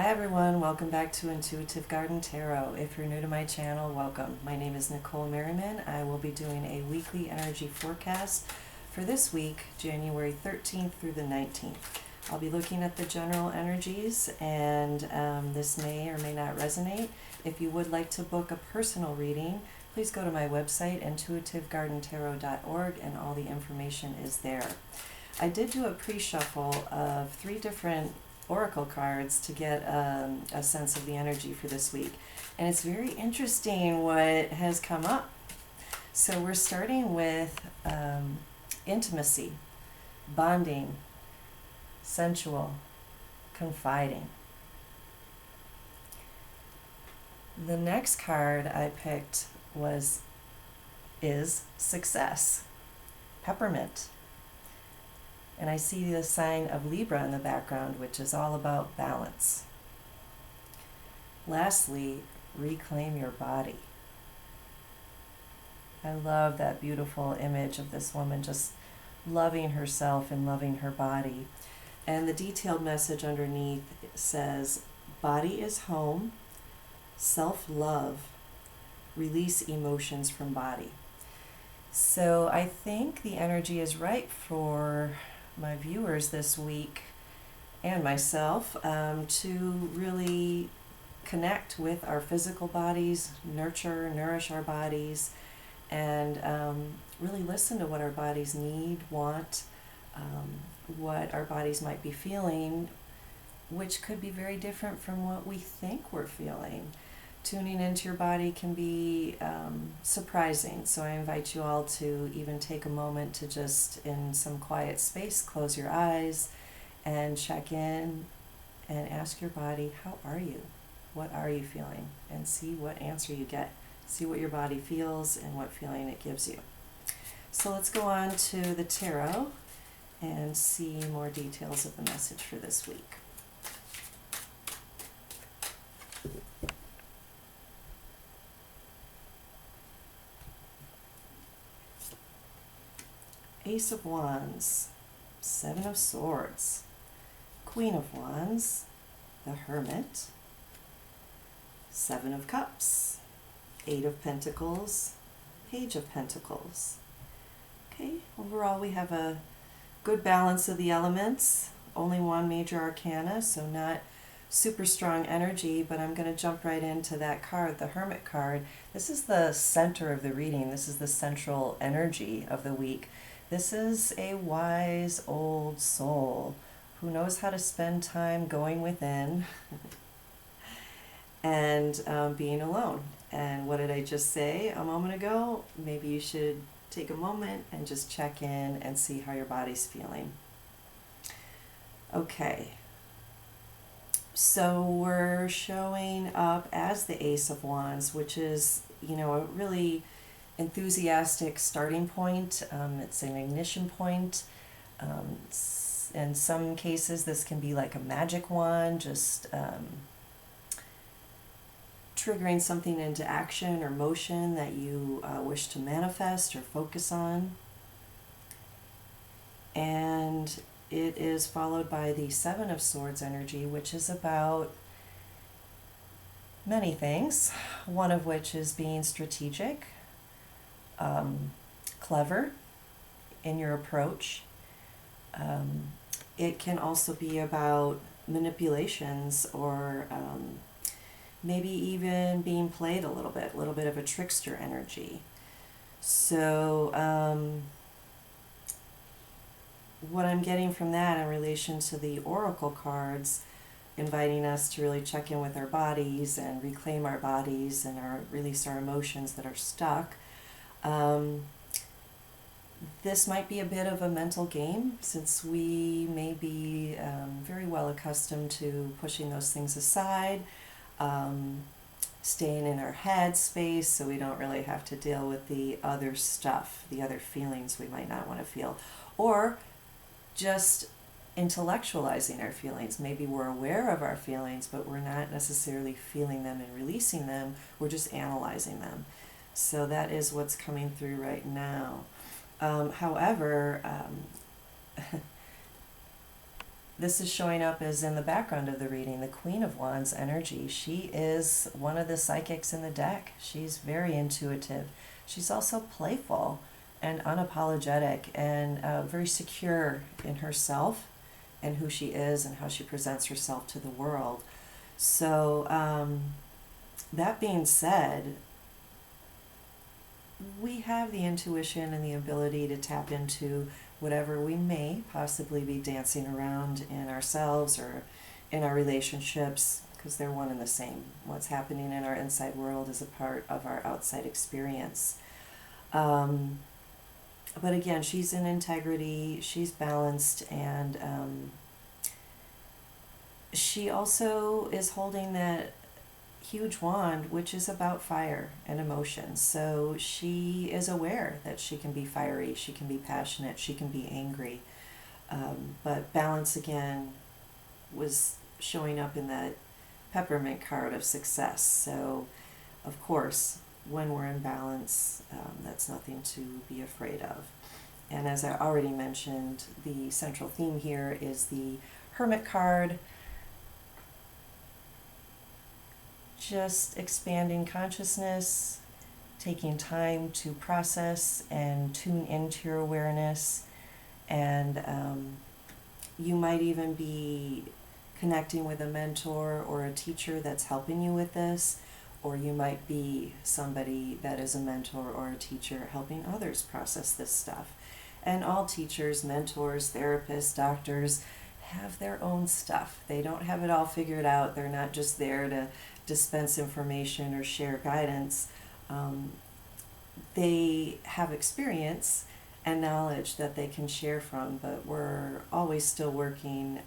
Hi everyone, welcome back to Intuitive Garden Tarot. If you're new to my channel, welcome. My name is Nicole Merriman. I will be doing a weekly energy forecast for this week, January 13th through the 19th. I'll be looking at the general energies and this may or may not resonate. If you would like to book a personal reading, please go to my website, intuitivegardentarot.org, and all the information is there. I did do a pre-shuffle of 3 different oracle cards to get a sense of the energy for this week. And it's very interesting what has come up. So we're starting with intimacy, bonding, sensual, confiding. The next card I picked is success, peppermint. And I see the sign of Libra in the background, which is all about balance. Lastly, reclaim your body. I love that beautiful image of this woman just loving herself and loving her body. And the detailed message underneath says, body is home, self-love, release emotions from body. So I think the energy is right for my viewers this week and myself to really connect with our physical bodies, nourish our bodies, and really listen to what our bodies need, want, what our bodies might be feeling, which could be very different from what we think we're feeling. Tuning into your body can be surprising, so I invite you all to even take a moment to just, in some quiet space, close your eyes and check in and ask your body, how are you? What are you feeling? And see what answer you get. See what your body feels and what feeling it gives you. So let's go on to the tarot and see more details of the message for this week. Ace of Wands, 7 of Swords, Queen of Wands, the Hermit, 7 of Cups, 8 of Pentacles, Page of Pentacles. Okay, overall we have a good balance of the elements, only one major arcana, so not super strong energy, but I'm going to jump right into that card, the Hermit card. This is the center of the reading. This is the central energy of the week. This is a wise old soul who knows how to spend time going within and being alone. And what did I just say a moment ago? Maybe you should take a moment and just check in and see how your body's feeling. Okay, so we're showing up as the Ace of Wands, which is, a really enthusiastic starting point. It's an ignition point. In some cases, this can be like a magic wand, just triggering something into action or motion that you wish to manifest or focus on. And it is followed by the 7 of Swords energy, which is about many things, one of which is being strategic, clever in your approach. It can also be about manipulations or maybe even being played a little bit of a trickster energy. So what I'm getting from that in relation to the oracle cards, inviting us to really check in with our bodies and reclaim our bodies and release our emotions that are stuck. This might be a bit of a mental game, since we may be very well accustomed to pushing those things aside, staying in our head space so we don't really have to deal with the other stuff, the other feelings we might not want to feel, or just intellectualizing our feelings. Maybe we're aware of our feelings, but we're not necessarily feeling them and releasing them. We're just analyzing them. So that is what's coming through right now. However, this is showing up as in the background of the reading, the Queen of Wands energy. She is one of the psychics in the deck. She's very intuitive. She's also playful and unapologetic and very secure in herself and who she is and how she presents herself to the world. So that being said, we have the intuition and the ability to tap into whatever we may possibly be dancing around in ourselves or in our relationships, because they're one and the same. What's happening in our inside world is a part of our outside experience. But again, she's in integrity, she's balanced, and she also is holding that huge wand, which is about fire and emotions. So she is aware that she can be fiery, she can be passionate, she can be angry. But balance, again, was showing up in that peppermint card of success. So, of course, when we're in balance, that's nothing to be afraid of. And as I already mentioned, the central theme here is the Hermit card. Just expanding consciousness, taking time to process and tune into your awareness. And you might even be connecting with a mentor or a teacher that's helping you with this, or you might be somebody that is a mentor or a teacher helping others process this stuff. And all teachers, mentors, therapists, doctors have their own stuff. They don't have it all figured out. They're not just there to dispense information or share guidance. They have experience and knowledge that they can share from, but we're always still working.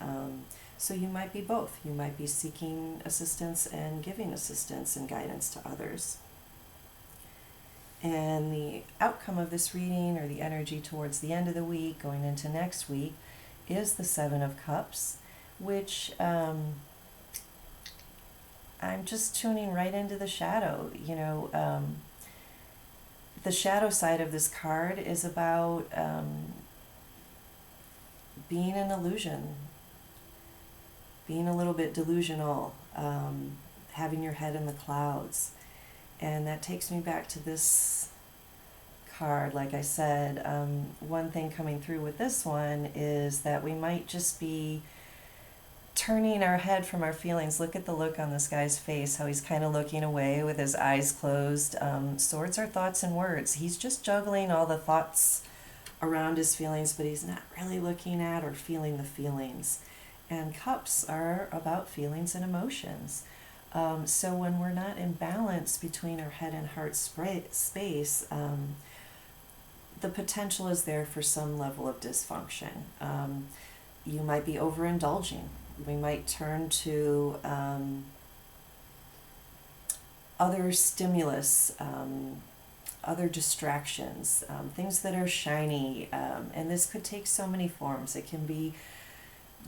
So you might be both. You might be seeking assistance and giving assistance and guidance to others. And the outcome of this reading, or the energy towards the end of the week, going into next week, is the Seven of Cups, which I'm just tuning right into the shadow. The shadow side of this card is about being an illusion, being a little bit delusional, having your head in the clouds. And that takes me back to this card. Like I said, one thing coming through with this one is that we might just be turning our head from our feelings. Look at the look on this guy's face, how he's kind of looking away with his eyes closed. Swords are thoughts and words. He's just juggling all the thoughts around his feelings, but he's not really looking at or feeling the feelings. And cups are about feelings and emotions. So when we're not in balance between our head and heart space, the potential is there for some level of dysfunction. You might be overindulging. We might turn to other stimulus, other distractions, things that are shiny, and this could take so many forms. It can be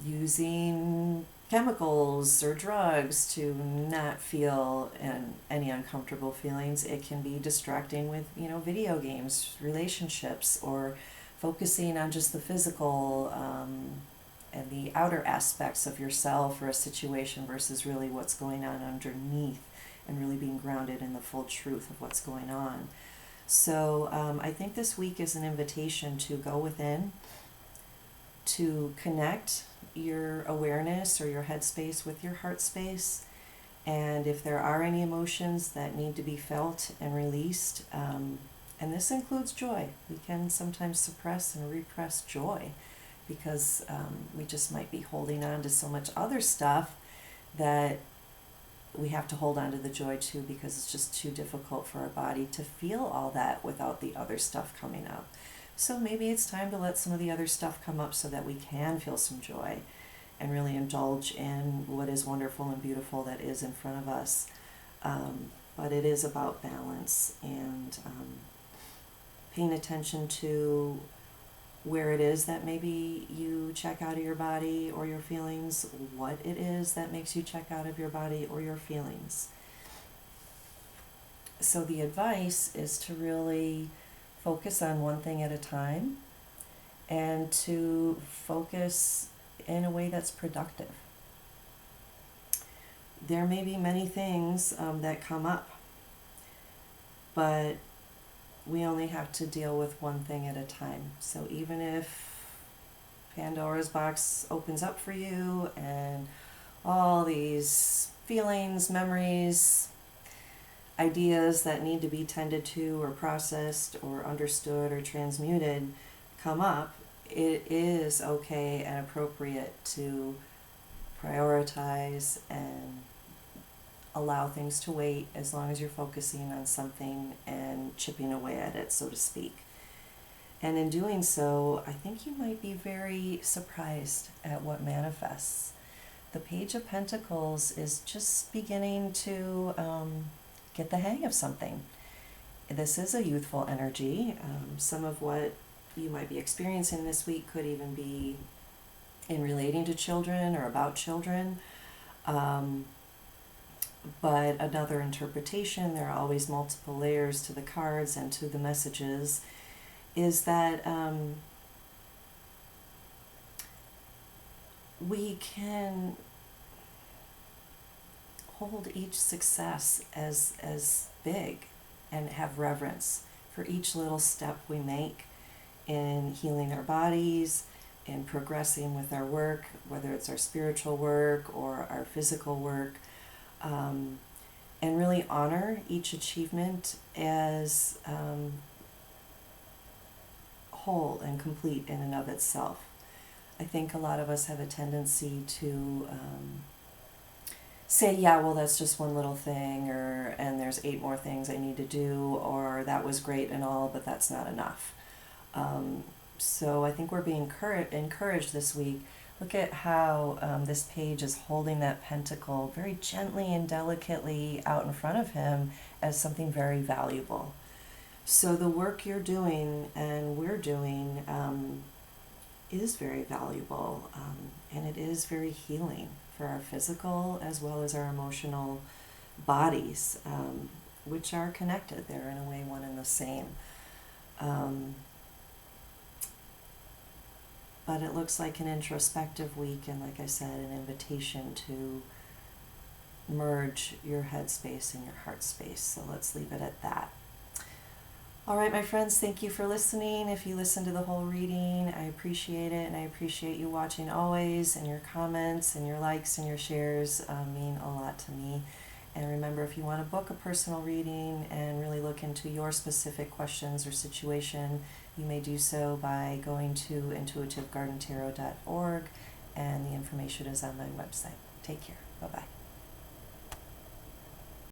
using chemicals or drugs to not feel any uncomfortable feelings. It can be distracting with, video games, relationships, or focusing on just the physical and the outer aspects of yourself or a situation versus really what's going on underneath, and really being grounded in the full truth of what's going on. So I think this week is an invitation to go within, to connect your awareness or your headspace with your heart space. And if there are any emotions that need to be felt and released, and this includes joy, we can sometimes suppress and repress joy because we just might be holding on to so much other stuff that we have to hold on to the joy too, because it's just too difficult for our body to feel all that without the other stuff coming up. So maybe it's time to let some of the other stuff come up so that we can feel some joy and really indulge in what is wonderful and beautiful that is in front of us. But it is about balance and paying attention to where it is that maybe you check out of your body or your feelings, what it is that makes you check out of your body or your feelings. So the advice is to really focus on one thing at a time, and to focus in a way that's productive. There may be many things that come up, but we only have to deal with one thing at a time. So even if Pandora's box opens up for you and all these feelings, memories, ideas that need to be tended to or processed or understood or transmuted come up, it is okay and appropriate to prioritize and allow things to wait as long as you're focusing on something and chipping away at it, so to speak. And in doing so, I think you might be very surprised at what manifests. The Page of Pentacles is just beginning to get the hang of something. This is a youthful energy. Some of what you might be experiencing this week could even be in relating to children or about children. But another interpretation, there are always multiple layers to the cards and to the messages, is that we can hold each success as big and have reverence for each little step we make in healing our bodies, in progressing with our work, whether it's our spiritual work or our physical work, and really honor each achievement as whole and complete in and of itself. I think a lot of us have a tendency to say, yeah, well, that's just one little thing, and there's 8 more things I need to do, or that was great and all, but that's not enough. So I think we're being encouraged this week. Look at how this page is holding that pentacle very gently and delicately out in front of him as something very valuable. So the work you're doing and we're doing is very valuable, and it is very healing for our physical as well as our emotional bodies, which are connected. They're in a way one and the same. But it looks like an introspective week, and like I said, an invitation to merge your head space and your heart space. So let's leave it at that. All right, my friends, thank you for listening. If you listened to the whole reading, I appreciate it, and I appreciate you watching always, and your comments and your likes and your shares mean a lot to me. And remember, if you want to book a personal reading and really look into your specific questions or situation, you may do so by going to intuitivegardentarot.org, and the information is on my website. Take care. Bye-bye.